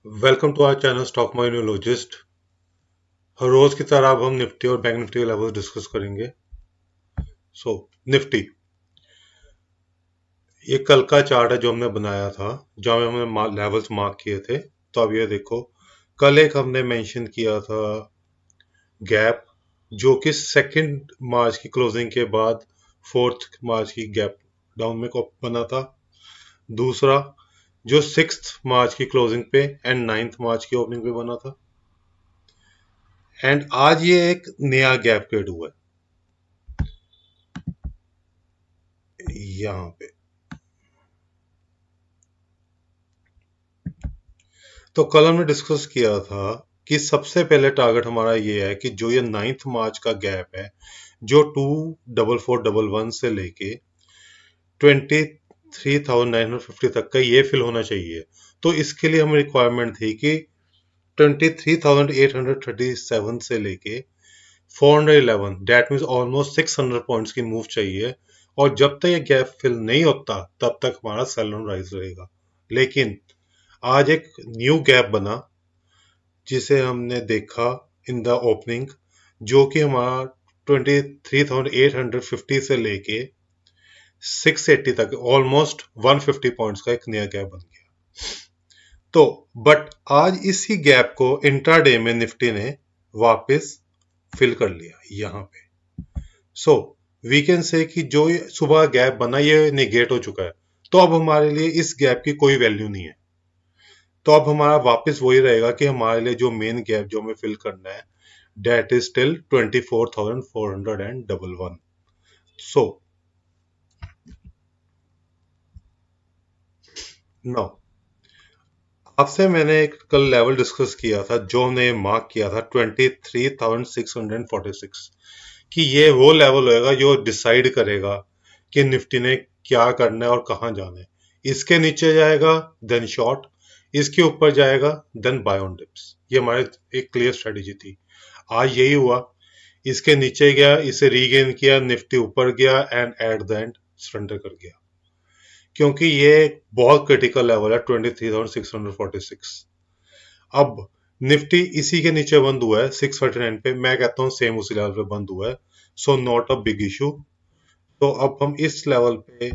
Welcome to our channel stock minologist. हर रोज की तरह अब हम निफ्टी और बैंक निफ्टी के लेवल्स डिस्कस करेंगे। निफ्टी, ये कल का चार्ट है जो हमने बनाया था, जहां में हमने लेवल्स मार्क किए थे। तो अब ये देखो, कल एक हमने मेंशन किया था गैप, जो कि सेकंड मार्च की क्लोजिंग के बाद फोर्थ मार्च की गैप डाउन में बना था। दूसरा, जो सिक्स्थ मार्च की क्लोजिंग पे एंड नाइन्थ मार्च की ओपनिंग पे बना था। एंड आज ये एक नया गैप क्रिएट हुआ है यहाँ पे। तो कल हमने डिस्कस किया था कि सबसे पहले टारगेट हमारा ये है कि जो ये 9th मार्च का गैप है, जो 24411 से लेके 23,950 तक का, ये फिल होना चाहिए। तो इसके लिए हमें रिक्वायरमेंट थी कि 23,837 से लेके 411, दैट मीन्स ऑलमोस्ट 600 पॉइंट्स की मूव चाहिए। और जब तक ये गैप फिल नहीं होता तब तक हमारा सेल ऑन राइज रहेगा। लेकिन आज एक न्यू गैप बना, जिसे हमने देखा इन द ओपनिंग, जो कि हमारा 23,850 से लेके 680 तक, ऑलमोस्ट 150 पॉइंट्स का एक नया गैप बन गया। तो बट आज इसी गैप को इंट्राडे में निफ्टी ने वापस फिल कर लिया यहाँ पे। सो वी कैन से कि जो सुबह गैप बना ये निगेट हो चुका है। तो अब हमारे लिए इस गैप की कोई वैल्यू नहीं है। तो अब हमारा वापस वही रहेगा कि हमारे लिए जो मेन गैप जो हमें फिल करना है, that is still 24,411। So no, आपसे मैंने एक कल लेवल डिस्कस किया था, जो हमने मार्क किया था 23,646, कि ये वो लेवल होएगा जो डिसाइड करेगा कि निफ्टी ने क्या करना है और कहाँ जाना है। इसके नीचे जाएगा देन शॉर्ट, इसके ऊपर जाएगा देन बाय ऑन डिप्स। ये हमारी एक क्लियर स्ट्रेटेजी थी। आज यही हुआ, इसके नीचे गया, इसे रीगेन किया, निफ्टी ऊपर गया and at the end surrender कर गया, क्योंकि ये एक बहुत क्रिटिकल लेवल है 23,646। अब निफ्टी इसी के नीचे बंद हुआ है 639 पे, मैं कहता हूँ सेम उसी लेवल पे बंद हुआ है। So not a big issue. तो अब हम इस लेवल पे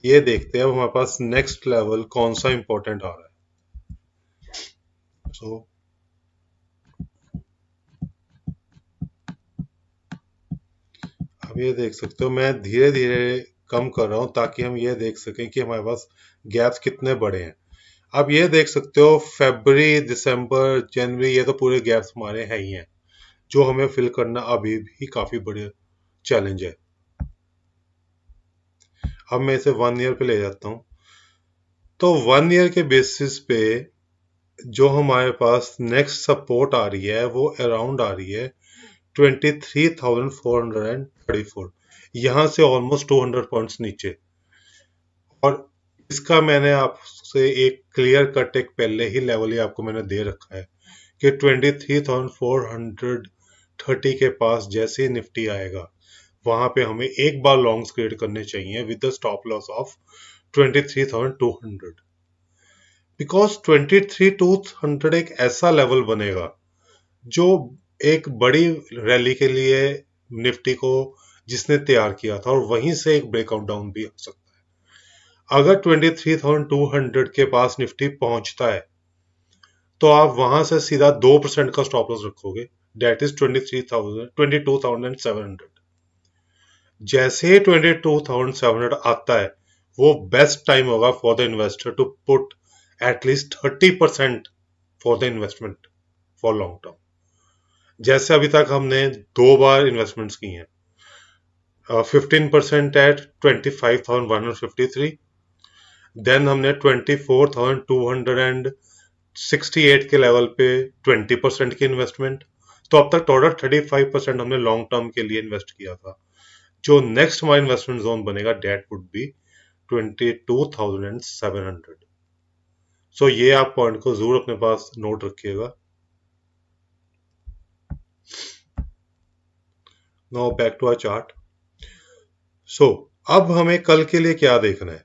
ये देखते हैं अब हमारे पास नेक्स्ट लेवल कौन सा इंपॉर्टेंट आ रहा है। सो अब ये देख सकते हो, मैं धीरे धीरे कम कर रहा हूं ताकि हम ये देख सकें कि हमारे पास गैप्स कितने बड़े हैं। अब ये देख सकते हो, फरवरी, दिसंबर, जनवरी, ये तो पूरे गैप्स हमारे हैं ही हैं, जो हमें फिल करना अभी भी काफी बड़े चैलेंज है। अब मैं इसे 1 ईयर पे ले जाता हूँ। तो 1 ईयर के बेसिस पे जो हमारे पास नेक्स्ट सपोर्ट आ रही है वो अराउंड आ रही है 23,434। यहां से ऑलमोस्ट 200 पॉइंट्स नीचे। और इसका मैंने आपसे एक क्लियर कट एक पहले ही लेवल ही आपको मैंने दे रखा है कि 23,430 के पास जैसे ही निफ्टी आएगा, वहां पे हमें एक बार लॉन्ग्स क्रिएट करने चाहिए with the stop loss of 23,200। Because 23,200 एक ऐसा लेवल बनेगा जो एक बड़ी रैली के लिए निफ्टी को जिसने तैयार किया था, और वहीं से एक ब्रेकआउट डाउन भी आ सकता है। अगर 23,200 के पास निफ्टी पहुंचता है तो आप वहां से सीधा 2% का स्टॉप लॉस रखोगे, डेट इज 22,700। जैसे ही 22,700 आता है, वो बेस्ट टाइम होगा for the investor to put at least 30% for the investment for long term. जैसे अभी तक हमने 2 बार इन्वेस्टमेंट्स की हैं, 15% एट 25,153, देन हमने 24,268 के लेवल पे 20% की इन्वेस्टमेंट। तो अब तक टोटल 35% हमने लॉन्ग टर्म के लिए इन्वेस्ट किया था। जो नेक्स्ट हमारा इन्वेस्टमेंट जोन बनेगा, डेट वुड बी 22,700। सो ये आप पॉइंट को जरूर अपने पास नोट रखिएगा। Now back to our chart. So अब हमें कल के लिए क्या देखना है,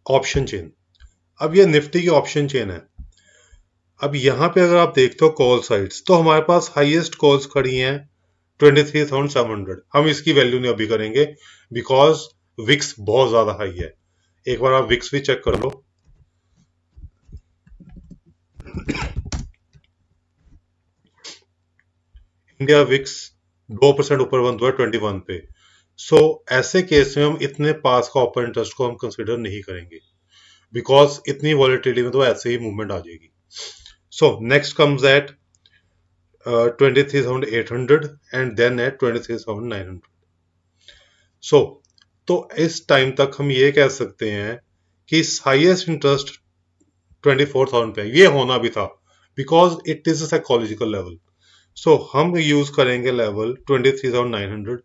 ऑप्शन चेन। अब ये निफ्टी की ऑप्शन चेन है। अब यहाँ पे अगर आप देखते हो कॉल साइड्स, तो हमारे पास हाईएस्ट कॉल्स खड़ी हैं 23,700। हम इसकी वैल्यू नहीं अभी करेंगे बिकॉज विक्स बहुत ज्यादा हाई है। एक बार आप विक्स भी चेक कर लो। इंडिया विक्स 2% ऊपर बंद हुआ है 21 पे। सो ऐसे केस में हम इतने पास का ओपन इंटरेस्ट को हम कंसिडर नहीं करेंगे बिकॉज इतनी वॉलिटिलिटी में तो ऐसे ही मूवमेंट आ जाएगी। So next comes at 23,800 and then at 23,900। So तो इस टाइम तक हम ये कह सकते हैं कि हाईएस्ट इंटरेस्ट 24,000 पे ये होना भी था because it is a psychological level. So हम यूज करेंगे लेवल 23,900,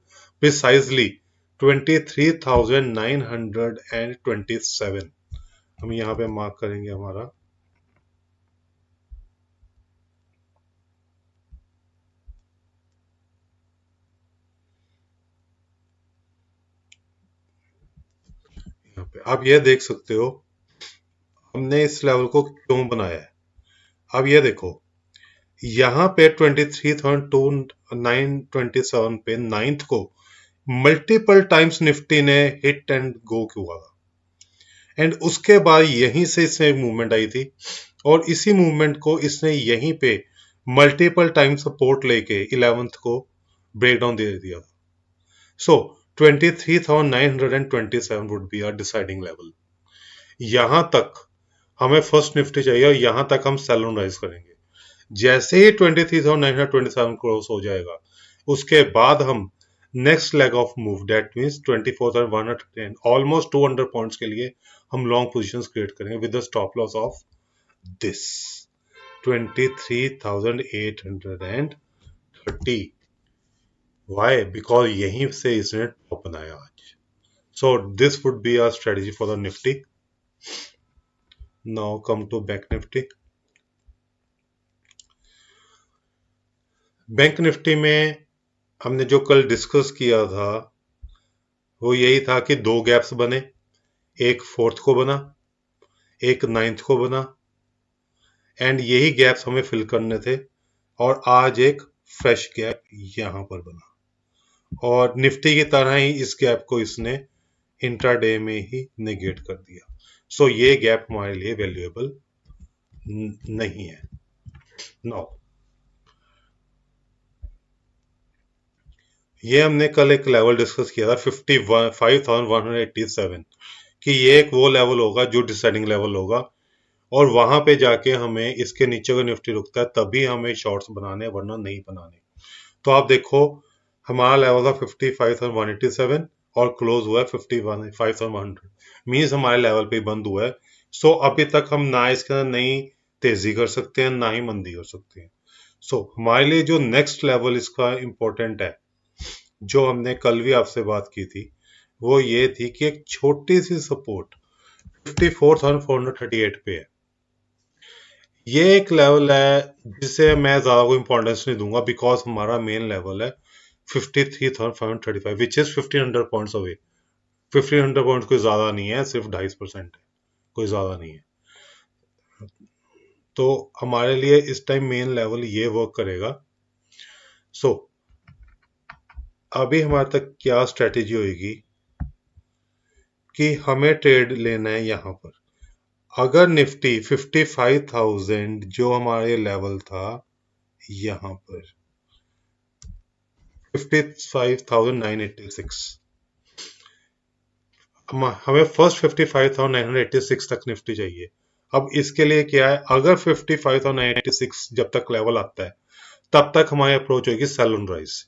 प्रिसाइजली 23,927। हम यहाँ पे मार्क करेंगे हमारा। यहाँ पे आप ये देख सकते हो हमने इस लेवल को क्यों बनाया है। अब ये देखो यहाँ पे 23,927 पे नाइन्थ को मल्टीपल टाइम्स निफ्टी ने हिट एंड गो हुआ था एंड उसके बाद यहीं से इसमें एक मूवमेंट आई थी और इसी मूवमेंट को इसने यहीं पे मल्टीपल टाइम सपोर्ट लेके 11th को ब्रेक डाउन दे दिया था। So 23,927 would be our deciding level. यहां तक हमें फर्स्ट निफ्टी चाहिए और यहां तक हम सेल ऑन राइज करेंगे। जैसे ही 23,927 क्रॉस हो जाएगा उसके बाद हम next leg of move that means 24,110 almost 200 points के लिए हम लॉन्ग पोजीशंस क्रिएट करेंगे with the stop loss of this 23,830। Why? Because यहीं से इसने टॉप बनाया आज। So this would be our strategy for the Nifty. Now come to Bank Nifty. Bank Nifty में हमने जो कल डिस्कस किया था वो यही था कि दो गैप्स बने, एक फोर्थ को बना, एक नाइन्थ को बना एंड यही गैप्स हमें फिल करने थे और आज एक फ्रेश गैप यहां पर बना और निफ्टी की तरह ही इस गैप को इसने इंट्राडे में ही नेगेट कर दिया। सो ये गैप हमारे लिए वैल्यूएबल नहीं है। नो, ये हमने कल एक लेवल डिस्कस किया था 55,187 कि ये एक वो लेवल होगा जो डिसाइडिंग लेवल होगा और वहां पे जाके हमें इसके नीचे का निफ्टी रुकता है तभी हमें शॉर्ट्स बनाने वरना नहीं बनाने। तो आप देखो हमारा लेवल था 55,187 और क्लोज हुआ है 51,500 मीन्स हमारे लेवल पे बंद हुआ है। सो अभी तक हम ना इसके अंदर नई तेजी कर सकते हैं ना ही मंदी कर सकते हैं। सो हमारे लिए जो नेक्स्ट लेवल इसका इम्पोर्टेंट है जो हमने कल भी आपसे बात की थी वो ये थी कि एक छोटी सी सपोर्ट 54,438 पे है। ये एक लेवल है जिसे मैं ज्यादा को इम्पोर्टेंस नहीं दूंगा बिकॉज हमारा मेन लेवल है 53,535 which is 1500 points away. 1500 points कोई ज्यादा नहीं है, सिर्फ 2.5% है, कोई ज्यादा नहीं है। तो हमारे लिए इस टाइम मेन लेवल ये वर्क करेगा। सो अभी हमारे तक क्या स्ट्रेटेजी होगी कि हमें ट्रेड लेना है यहाँ पर। अगर निफ्टी 55,000 जो हमारे लेवल था यहाँ पर 55,986 हमें फर्स्ट 55,986 तक निफ्टी चाहिए। अब इसके लिए क्या है, अगर 55,986 जब तक लेवल आता है तब तक हमारी अप्रोच होगी सेल ऑन राइज।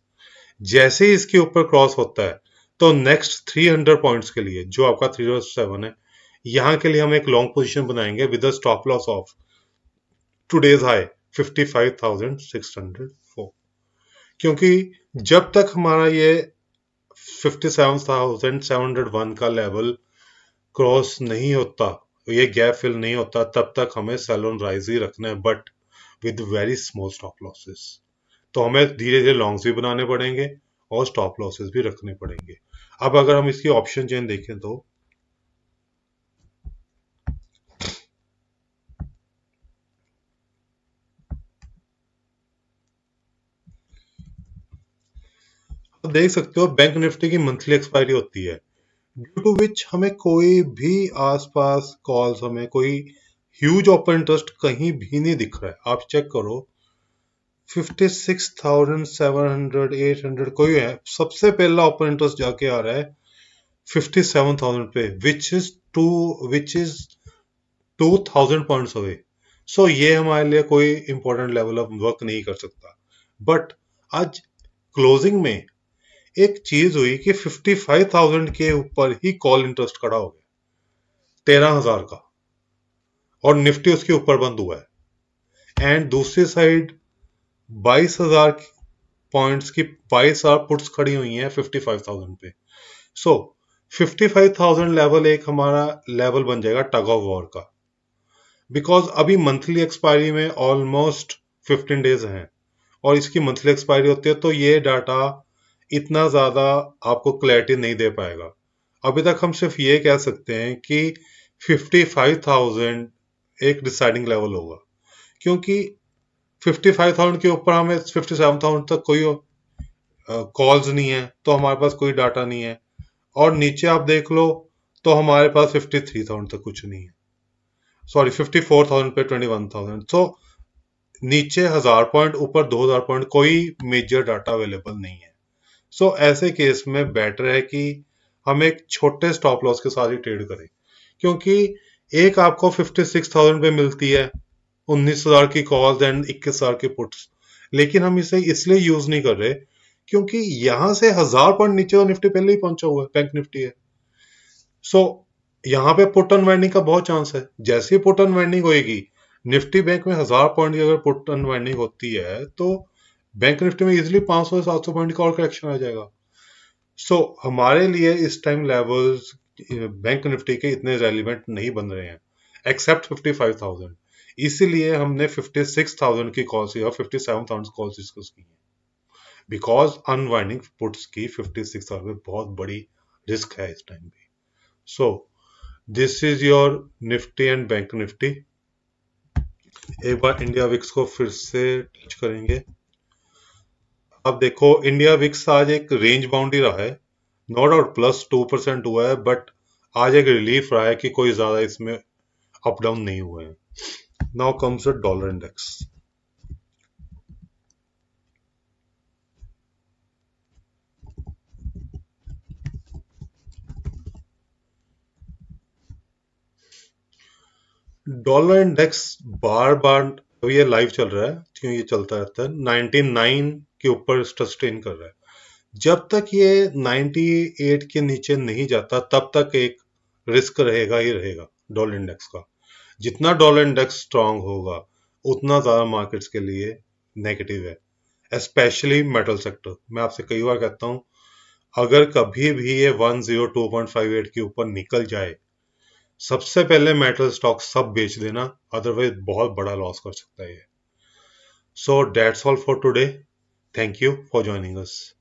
जैसे ही इसके ऊपर क्रॉस होता है तो नेक्स्ट 300 पॉइंट्स के लिए जो आपका 307 है यहां के लिए हम एक लॉन्ग पोजीशन बनाएंगे with stop loss of today's high 55,604। क्योंकि जब तक हमारा ये 57,701 का लेवल क्रॉस नहीं होता, ये गैप फिल नहीं होता, तब तक हमें सेल ऑन राइज ही रखना है but with very small stop losses. तो हमें धीरे धीरे लॉन्ग्स भी बनाने पड़ेंगे और स्टॉप लॉसेस भी रखने पड़ेंगे। अब अगर हम इसकी ऑप्शन चेन देखें तो तो देख सकते हो बैंक निफ्टी की मंथली एक्सपायरी होती है, ड्यू टू विच हमें कोई भी आसपास कॉल्स, हमें कोई ह्यूज ओपन इंटरेस्ट कहीं भी नहीं दिख रहा है। आप चेक करो 56,700 800 कोई है, सबसे पहला ओपन इंटरेस्ट जाके आ रहा है 57,000 पे, विच इज 2,000 पॉइंट्स अवे। सो ये हमारे लिए कोई इंपॉर्टेंट लेवल ऑफ वर्क नहीं कर सकता। बट आज क्लोजिंग में एक चीज हुई कि 55,000 के ऊपर ही कॉल इंटरेस्ट खड़ा हो गया 13,000 का, और निफ्टी उसके ऊपर बंद हुआ है। एंड दूसरी साइड 22,000 पॉइंट्स की 22,000 पुट्स खड़ी हुई हैं 55,000 पे। सो 55,000 लेवल एक हमारा लेवल बन जाएगा टग ऑफ वॉर का, बिकॉज अभी मंथली एक्सपायरी में ऑलमोस्ट 15 डेज हैं और इसकी मंथली एक्सपायरी होती है, तो ये डाटा इतना ज्यादा आपको क्लैरिटी नहीं दे पाएगा। अभी तक हम सिर्फ ये कह सकते हैं कि 55,000 एक डिसाइडिंग लेवल होगा, क्योंकि 55,000 के ऊपर हमें 57,000 तक कोई कॉल्स नहीं है, तो हमारे पास कोई डाटा नहीं है, और नीचे आप देख लो तो हमारे पास 53,000 तक कुछ नहीं है, सॉरी 54,000 पे 21,000। सो नीचे 1000 पॉइंट, ऊपर 2000 पॉइंट, कोई मेजर डाटा अवेलेबल नहीं है। सो ऐसे केस में बेटर है कि हम एक छोटे स्टॉप लॉस के साथ ही ट्रेड करें, क्योंकि एक आपको 56,000 पे मिलती है 19,000 की कॉल्स एंड 21,000 की पुट्स, लेकिन हम इसे इसलिए यूज नहीं कर रहे क्योंकि यहां से 1000 पॉइंट नीचे तो निफ्टी पहले ही पहुंचा हुआ है, बैंक निफ्टी है। सो यहाँ पे पुट अनवाइंडिंग का बहुत चांस है। जैसे ही पुट अनवाइंडिंग होगी, निफ्टी बैंक में 1000 पॉइंट की अगर पुट अनवाइंडिंग होती है तो बैंक निफ्टी में इजिली 500 से 700 पॉइंट का और करेक्शन आ जाएगा। सो हमारे लिए इस टाइम लेवल्स बैंक निफ्टी के इतने रेलिवेंट नहीं बन रहे हैं, एक्सेप्ट 55,000। इसीलिए हमने 56,000 की कॉल्स या 57,000 कॉल्स डिस्कस की है, बिकॉज अनवाइंडिंग पुट्स की 56,000 में बहुत बड़ी रिस्क है इस टाइम पे। So this is your Nifty and bank Nifty. एक बार इंडिया विक्स को फिर से टच करेंगे। अब देखो इंडिया विक्स आज एक रेंज बाउंड ही रहा है, नो डाउट +2% हुआ है, बट आज एक रिलीफ रहा है कि कोई ज्यादा इसमें अप डाउन नहीं हुए हैं। Now comes the dollar index. Dollar index बार बार, अभी ये लाइव चल रहा है क्यों, ये चलता रहता है, 99 के ऊपर सस्टेन कर रहा है। जब तक ये 98 के नीचे नहीं जाता तब तक एक रिस्क रहेगा ही रहेगा डॉलर इंडेक्स का। जितना डॉलर इंडेक्स स्ट्रांग होगा उतना ज्यादा मार्केट्स के लिए नेगेटिव है, स्पेशली मेटल सेक्टर। मैं आपसे कई बार कहता हूं, अगर कभी भी ये 102.58 के ऊपर निकल जाए, सबसे पहले मेटल स्टॉक सब बेच देना, अदरवाइज बहुत बड़ा लॉस कर सकता है ये। So that's all for today, thank you for joining us.